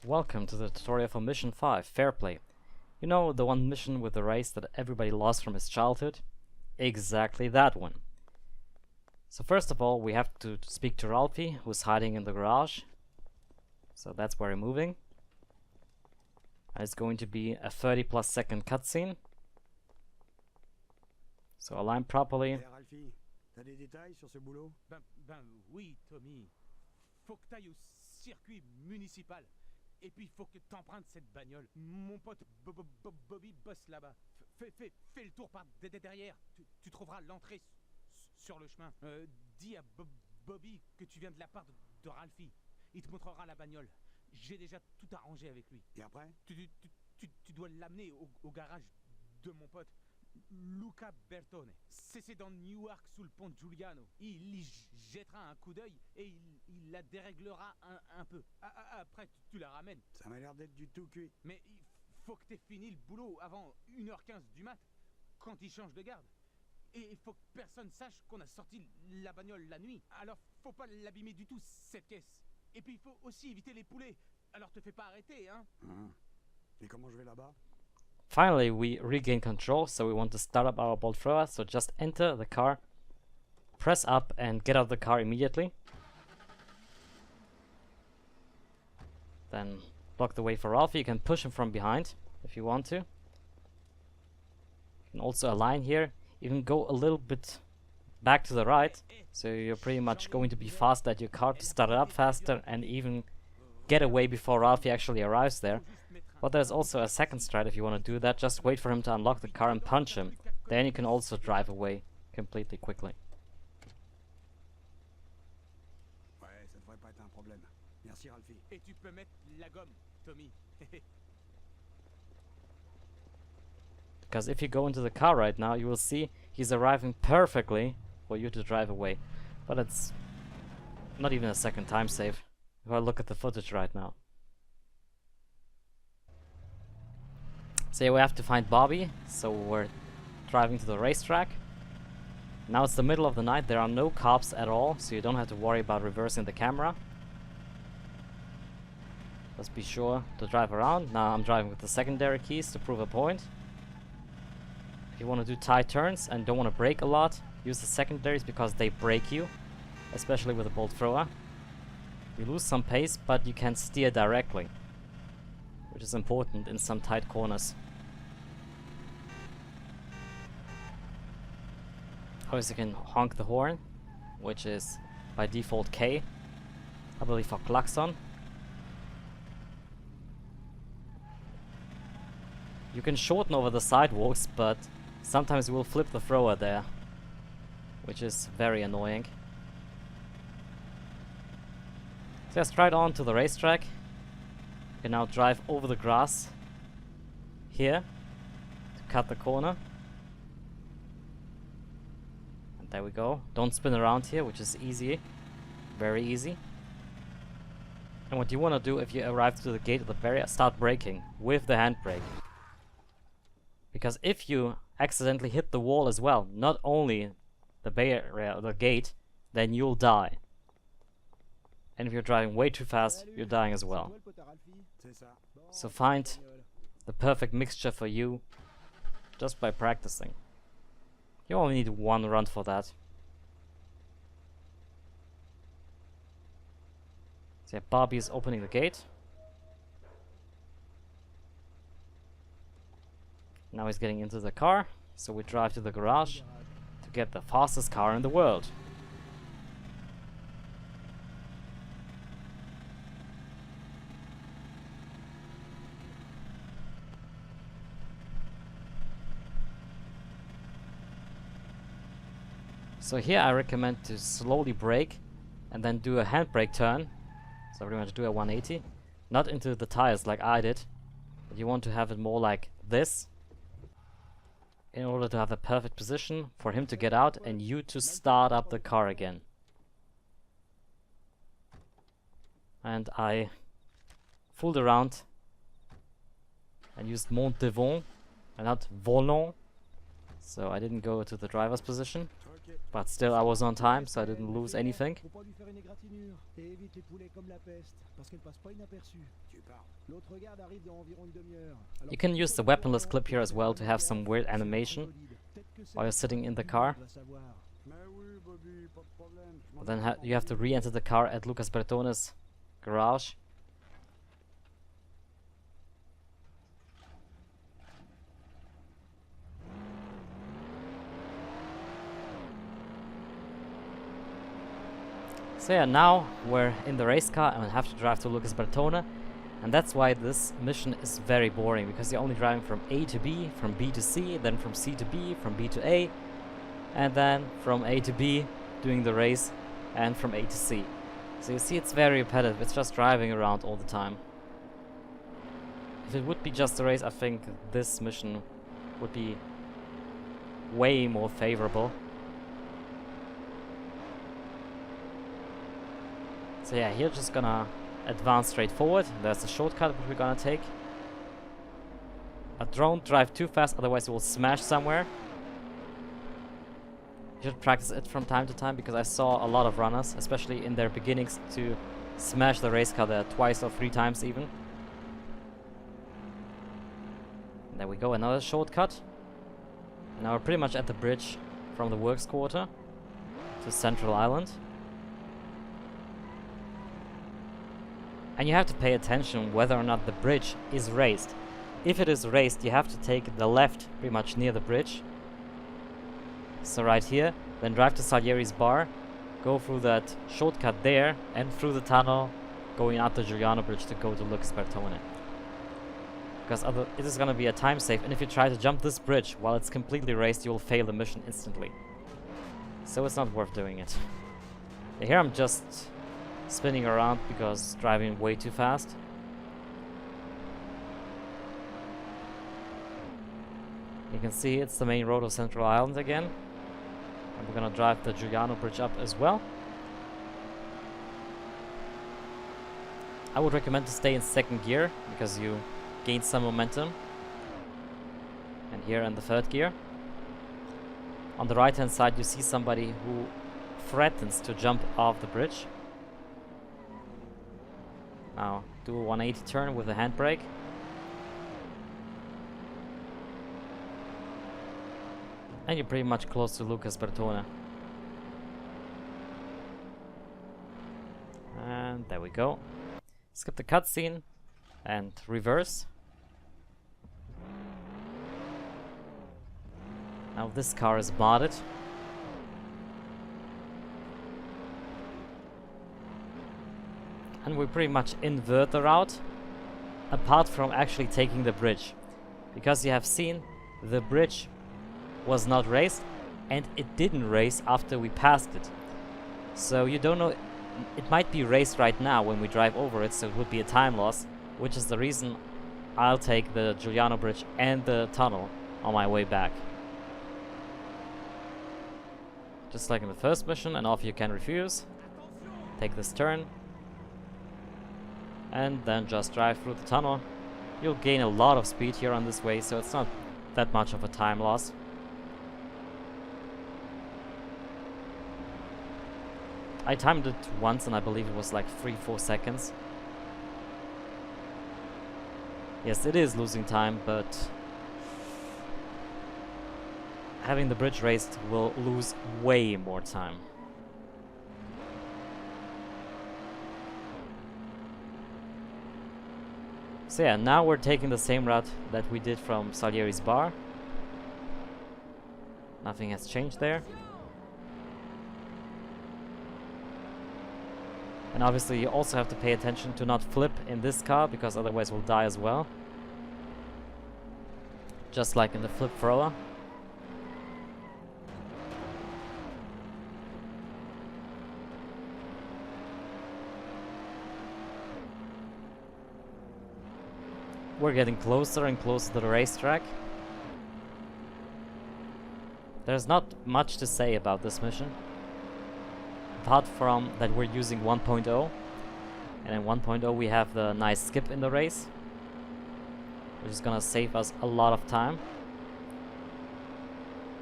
Welcome to the tutorial for Mission 5, Fairplay. You know, the one mission with the race that everybody lost from his childhood? Exactly that one. So first of all, we have to speak to Ralphie, who's hiding in the garage. So that's where we're moving. And it's going to be a 30+ second cutscene. So align properly. Hey Ralphie, t'as des détails sur ce boulot? Ben oui, Tommy. Faut que t'ailles au circuit municipal. Et puis faut que t'empruntes cette bagnole. Mon pote Bobby bosse là-bas. Fais le tour par derrière. Tu trouveras l'entrée sur le chemin. Dis à Bobby que tu viens de la part de Ralphie. Il te montrera la bagnole. J'ai déjà tout arrangé avec lui. Et après? Tu dois l'amener au garage de mon pote Luca Bertone. C'est dans Newark sous le pont de Giuliano. Il y jettera un coup d'œil et il la déréglera un peu. Après, tu la ramènes. Ça m'a l'air d'être du tout cuit. Mais il faut que t'aies fini le boulot avant 1h15 du mat, quand il change de garde. Et il faut que personne sache qu'on a sorti la bagnole la nuit. Alors faut pas l'abîmer du tout, cette caisse. Et puis il faut aussi éviter les poulets. Alors te fais pas arrêter, hein. Et comment je vais là-bas? Finally, we regain control, so we want to start up our bolt thrower. So just enter the car, press up and get out of the car immediately. Then block the way for Ralphie. You can push him from behind if you want to. You can also align here. You can go a little bit back to the right, so you're pretty much going to be faster at your car to start it up faster and even get away before Ralphie actually arrives there. But there's also a second strat if you want to do that. Just wait for him to unlock the car and punch him. Then you can also drive away completely quickly. Ouais, ça devrait pas être un problème. Merci Ralphie. Et tu peux mettre la gomme, Tommy. Because if you go into the car right now, you will see he's arriving perfectly for you to drive away. But it's not even a second time save. If I look at the footage right now. So yeah, we have to find Bobby, so we're driving to the racetrack. Now it's the middle of the night, there are no cops at all, so you don't have to worry about reversing the camera. Just be sure to drive around. Now I'm driving with the secondary keys to prove a point. If you want to do tight turns and don't want to brake a lot, use the secondaries because they brake you, especially with a bolt thrower. You lose some pace, but you can steer directly, which is important in some tight corners. Obviously you can honk the horn, which is by default K, I believe for klaxon. You can shorten over the sidewalks, but sometimes you will flip the thrower there, which is very annoying. So just right on to the racetrack. You can now drive over the grass here to cut the corner. And there we go. Don't spin around here, which is easy. Very easy. And what you want to do if you arrive to the gate of the barrier, start braking with the handbrake. Because if you accidentally hit the wall as well, not only the barrier, the gate, then you'll die. And if you're driving way too fast, you're dying as well. So find the perfect mixture for you just by practicing. You only need one run for that. So yeah, Bobby is opening the gate. Now he's getting into the car, so we drive to the garage to get the fastest car in the world. So here I recommend to slowly brake and then do a handbrake turn. So pretty much do a 180. Not into the tires like I did, but you want to have it more like this, in order to have a perfect position for him to get out and you to start up the car again. And I fooled around and used monte devant and not volant, so I didn't go to the driver's position. But still, I was on time, so I didn't lose anything. Faut pas lui faire une égratignure. Et évite les poulets comme la peste, parce qu'elle passe pas inaperçue. Tu parles. L'autre garde arrive dans environ une demi-heure. You can use the weaponless clip here as well to have some weird animation while you're sitting in the car. Mais oui, Bobby, pas de problème. Je m'en But then you have to re-enter the car at Lucas Bertone's garage. So yeah, now we're in the race car and we have to drive to Lucas Bertone, and that's why this mission is very boring, because you're only driving from A to B, from B to C, then from C to B, from B to A, and then from A to B doing the race, and from A to C. So you see, it's very repetitive, it's just driving around all the time. If it would be just a race, I think this mission would be way more favorable. So yeah, here just gonna advance straight forward. There's a shortcut which we're gonna take. But don't drive too fast, otherwise you will smash somewhere. You should practice it from time to time, because I saw a lot of runners, especially in their beginnings, to smash the race car there twice or 3 times even. And there we go, another shortcut. Now we're pretty much at the bridge from the Works Quarter to Central Island. And you have to pay attention whether or not the bridge is raised. If it is raised, you have to take the left pretty much near the bridge. So right here, then drive to Salieri's bar, go through that shortcut there, and through the tunnel, going out the Giuliano Bridge to go to Lucas Bertone. Because it is going to be a time save, and if you try to jump this bridge while it's completely raised, you will fail the mission instantly. So it's not worth doing it. Here I'm just spinning around because driving way too fast. You can see it's the main road of Central Island again. And we're gonna drive the Giuliano Bridge up as well. I would recommend to stay in 2nd gear because you gain some momentum. And here in the 3rd gear. On the right hand side you see somebody who threatens to jump off the bridge. Now, do a 180 turn with the handbrake. And you're pretty much close to Lucas Bertone. And there we go. Skip the cutscene and reverse. Now this car is modded. And we pretty much invert the route, apart from actually taking the bridge. Because you have seen, the bridge was not raised, and it didn't raise after we passed it. So you don't know, it might be raised right now when we drive over it, so it would be a time loss, which is the reason I'll take the Giuliano Bridge and the tunnel on my way back. Just like in the first mission, and off you can refuse. Take this turn. And then just drive through the tunnel. You'll gain a lot of speed here on this way, so it's not that much of a time loss. I timed it once and I believe it was like 3-4 seconds. Yes, it is losing time, but having the bridge raised will lose way more time. So yeah, now we're taking the same route that we did from Salieri's bar. Nothing has changed there. And obviously you also have to pay attention to not flip in this car, because otherwise we'll die as well. Just like in the flip thrower. We're getting closer and closer to the racetrack. There's not much to say about this mission, apart from that we're using 1.0, and in 1.0 we have the nice skip in the race, which is gonna save us a lot of time.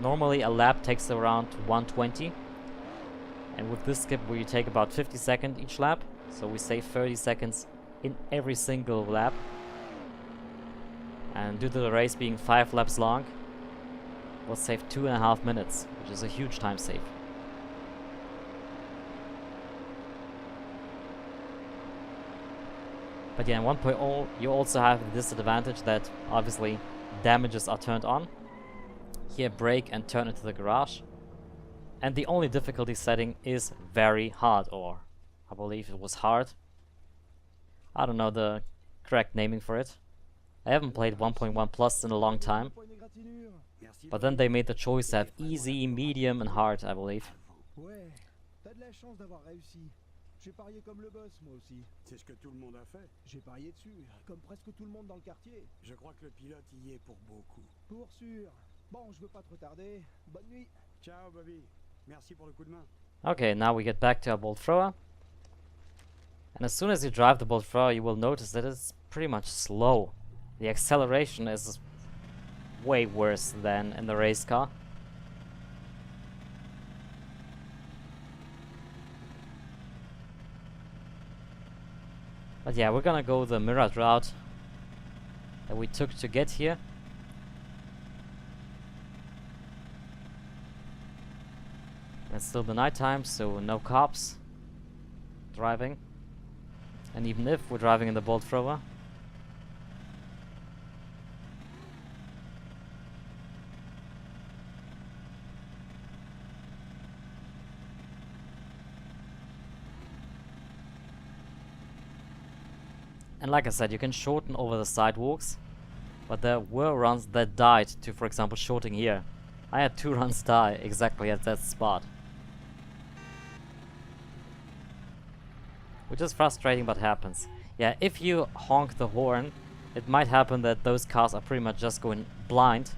Normally a lap takes around 120. And with this skip we take about 50 seconds each lap. So we save 30 seconds in every single lap. And due to the race being 5 laps long, we'll save 2.5 minutes, which is a huge time save. But yeah, in 1.0 you also have the disadvantage that obviously damages are turned on. Here brake and turn into the garage. And the only difficulty setting is very hard, or I believe it was hard. I don't know the correct naming for it. I haven't played 1.1 Plus in a long time. But then they made the choice to have easy, medium and hard, I believe. Ouais, t'as de la chance d'avoir réussi. J'ai parié comme le boss, moi aussi. C'est ce que tout le monde a fait. J'ai parié dessus, comme presque tout le monde dans le quartier. Je crois que le pilote y est pour beaucoup. Pour sûr. Bon, je veux pas trop tarder. Bonne nuit. Ciao, Bobby. Merci pour le coup de main. Okay, now we get back to our bolt thrower. And as soon as you drive the bolt thrower, you will notice that it's pretty much slow. The acceleration is way worse than in the race car. But yeah, we're gonna go the mirrored route that we took to get here. And it's still the nighttime, so no cops driving. And even if we're driving in the bolt thrower, and like I said, you can shorten over the sidewalks, but there were runs that died to, for example, shorting here. I had 2 runs die exactly at that spot. Which is frustrating, but happens. Yeah, if you honk the horn, it might happen that those cars are pretty much just going blind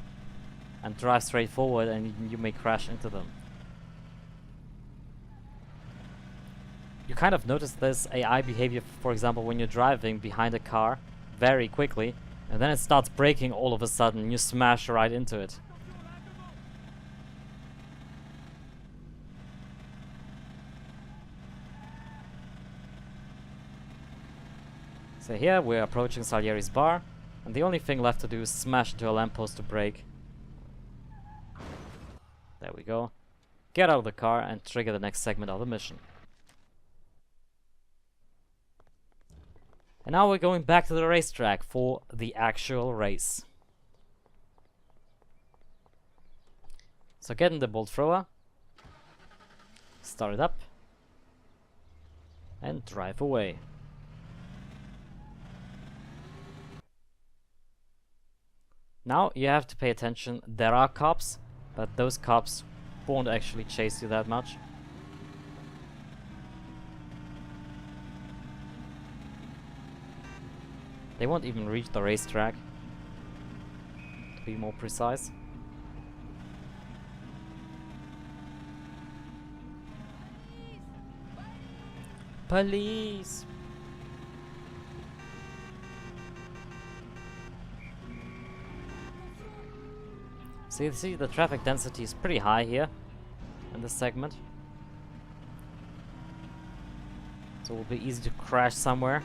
and drive straight forward, and you may crash into them. You kind of notice this AI behavior, for example, when you're driving behind a car very quickly, and then it starts braking all of a sudden, and you smash right into it. So here we're approaching Salieri's bar, and the only thing left to do is smash into a lamppost to brake. There we go. Get out of the car and trigger the next segment of the mission. And now we're going back to the racetrack for the actual race. So get in the bolt thrower, start it up, and drive away. Now you have to pay attention. There are cops, but those cops won't actually chase you that much. They won't even reach the racetrack, to be more precise. Police! So you see the traffic density is pretty high here in this segment. So it will be easy to crash somewhere.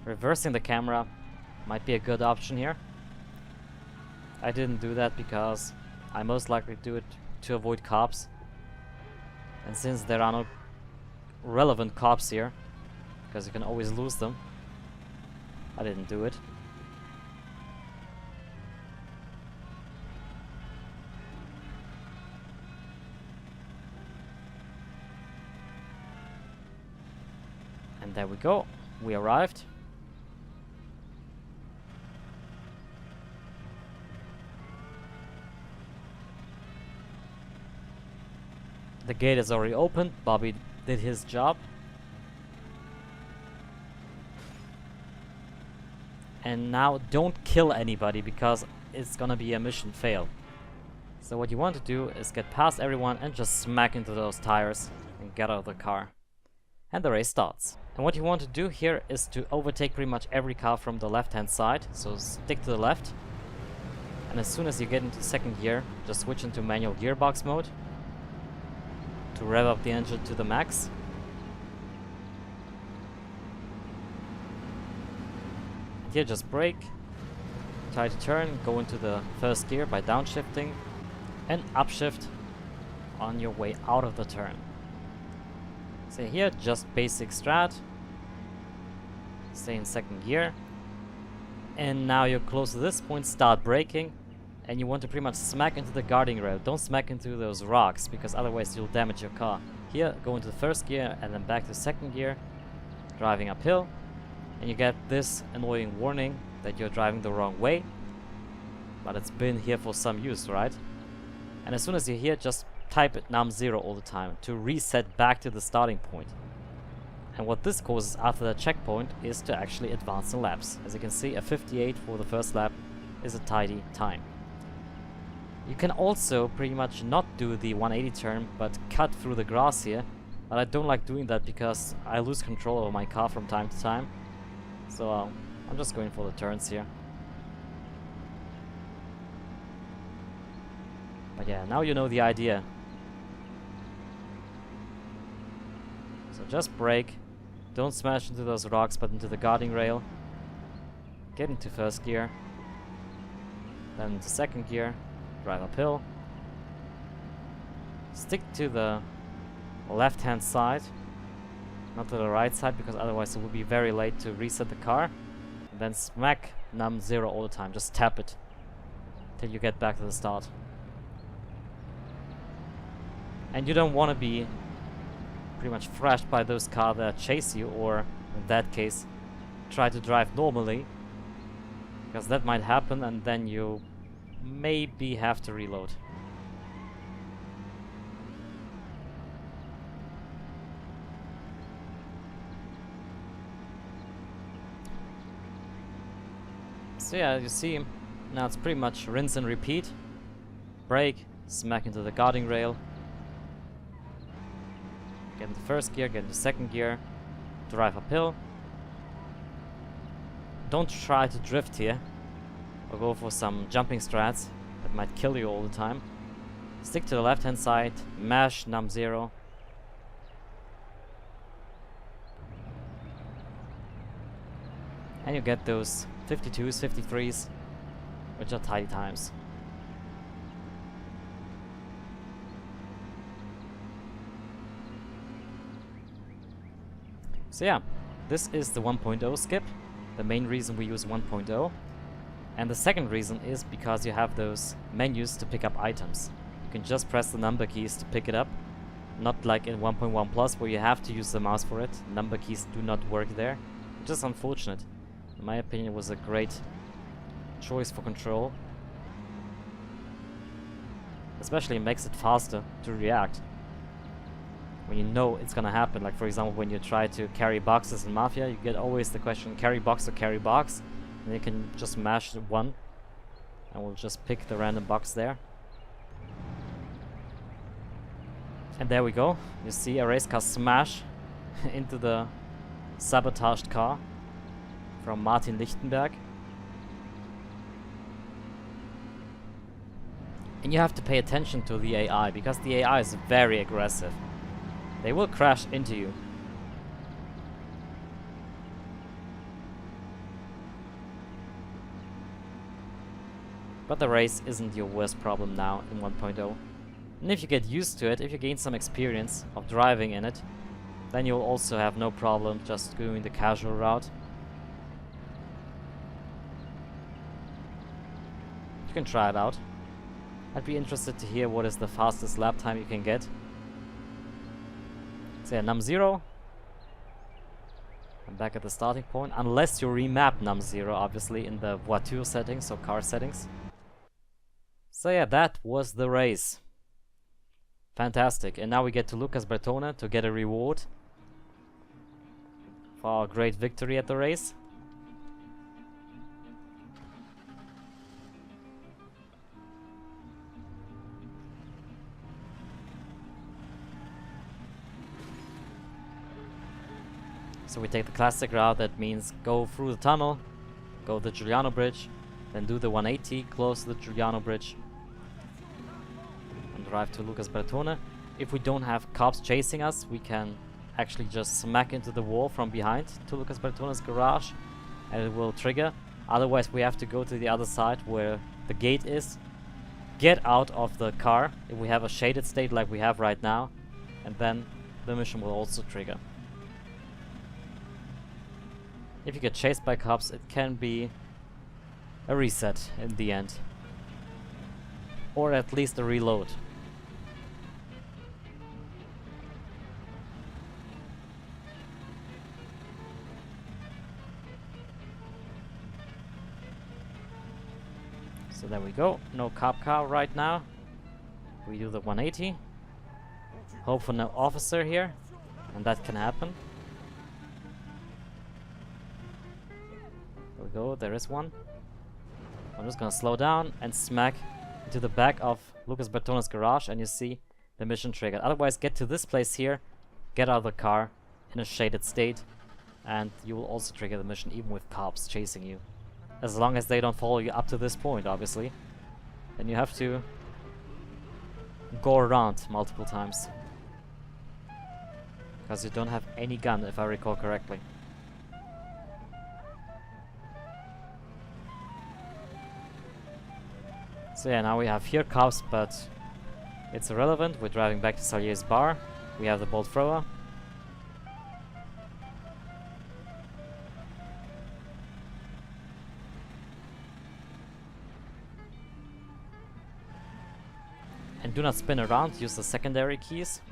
Reversing the camera might be a good option here. I didn't do that because I most likely do it to avoid cops. And since there are no relevant cops here, because you can always lose them, I didn't do it. And there we go, we arrived. The gate is already opened, Bobby did his job. And now don't kill anybody because it's gonna be a mission fail. So what you want to do is get past everyone and just smack into those tires and get out of the car. And the race starts. And what you want to do here is to overtake pretty much every car from the left hand side. So stick to the left And as soon as you get into second gear, just switch into manual gearbox mode to rev up the engine to the max. Here just brake, try to turn, go into the first gear by downshifting and upshift on your way out of the turn. So here just basic strat, stay in second gear, and now you're close to this point, start braking, and you want to pretty much smack into the guarding rail. Don't smack into those rocks because otherwise you'll damage your car. Here go into the first gear and then back to second gear, driving uphill. And you get this annoying warning that you're driving the wrong way, but it's been here for some use, right? And as soon as you're here, just type it num0 all the time to reset back to the starting point. And what this causes after the checkpoint is to actually advance in laps. As you can see, a 58 for the first lap is a tidy time. You can also pretty much not do the 180 turn, but cut through the grass here. But I don't like doing that because I lose control over my car from time to time. So I'm just going for the turns here. But yeah, now you know the idea. So just brake. Don't smash into those rocks, but into the guarding rail. Get into first gear. Then into second gear. Drive uphill. Stick to the left-hand side. Not to the right side, because otherwise it will be very late to reset the car. And then smack num0 all the time. Just tap it till you get back to the start. And you don't want to be pretty much thrashed by those cars that chase you, or in that case, try to drive normally, because that might happen and then you maybe have to reload. So yeah, you see, now it's pretty much rinse and repeat. Brake, smack into the guarding rail. Get into first gear, get into second gear. Drive uphill. Don't try to drift here. Or go for some jumping strats that might kill you all the time. Stick to the left hand side, mash num0. And you get those 52s, 53s, which are tidy times. So yeah, this is the 1.0 skip, the main reason we use 1.0. And the second reason is because you have those menus to pick up items. You can just press the number keys to pick it up, not like in 1.1 Plus where you have to use the mouse for it. Number keys do not work there, which is unfortunate. In my opinion, it was a great choice for control. Especially it makes it faster to react when you know it's gonna happen. Like for example, when you try to carry boxes in Mafia, you get always the question, carry box or carry box, and you can just mash the one and we'll just pick the random box there. And there we go. You see a race car smash into the sabotaged car from Martin Lichtenberg. And you have to pay attention to the AI, because the AI is very aggressive. They will crash into you. But the race isn't your worst problem now in 1.0. And if you get used to it, if you gain some experience of driving in it, then you'll also have no problem just doing the casual route. You can try it out. I'd be interested to hear what is the fastest lap time you can get. So yeah, num0. I'm back at the starting point, unless you remap num0 obviously in the voiture settings, so car settings. So yeah, that was the race. Fantastic. And now we get to Lucas Bertone to get a reward for our great victory at the race. So we take the classic route, that means go through the tunnel, go the Giuliano Bridge, Then do the 180, close to the Giuliano Bridge. And drive to Lucas Bertone. If we don't have cops chasing us, we can actually just smack into the wall from behind to Lucas Bertone's garage. And it will trigger. Otherwise we have to go to the other side where the gate is. Get out of the car if we have a shaded state like we have right now. And then the mission will also trigger. If you get chased by cops, it can be a reset in the end. Or at least a reload. So there we go. No cop car right now. We do the 180. Hope for no officer here. And that can happen. There we go. There is one. I'm just gonna slow down and smack into the back of Lucas Bertone's garage, and you see the mission triggered. Otherwise, get to this place here, get out of the car in a shaded state, and you will also trigger the mission even with cops chasing you. As long as they don't follow you up to this point, obviously. Then you have to go around multiple times. Because you don't have any gun, if I recall correctly. So yeah, now we have here cops, but it's irrelevant. We're driving back to Salieri's bar. We have the bolt thrower. And do not spin around, use the secondary keys.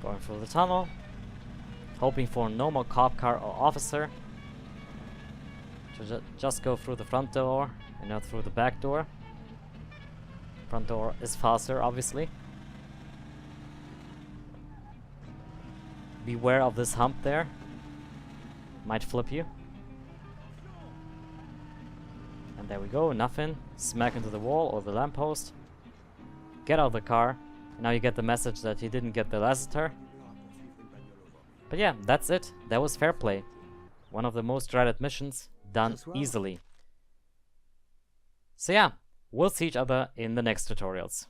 Going through the tunnel, hoping for no more cop car or officer. So just go through the front door and not through the back door. Front door is faster, obviously. Beware of this hump there. Might flip you. And there we go, nothing. Smack into the wall or the lamppost. Get out of the car. Now you get the message that he didn't get the Lassiter. But yeah, that's it. That was Fairplay. One of the most dreaded missions, done easily. So yeah, we'll see each other in the next tutorials.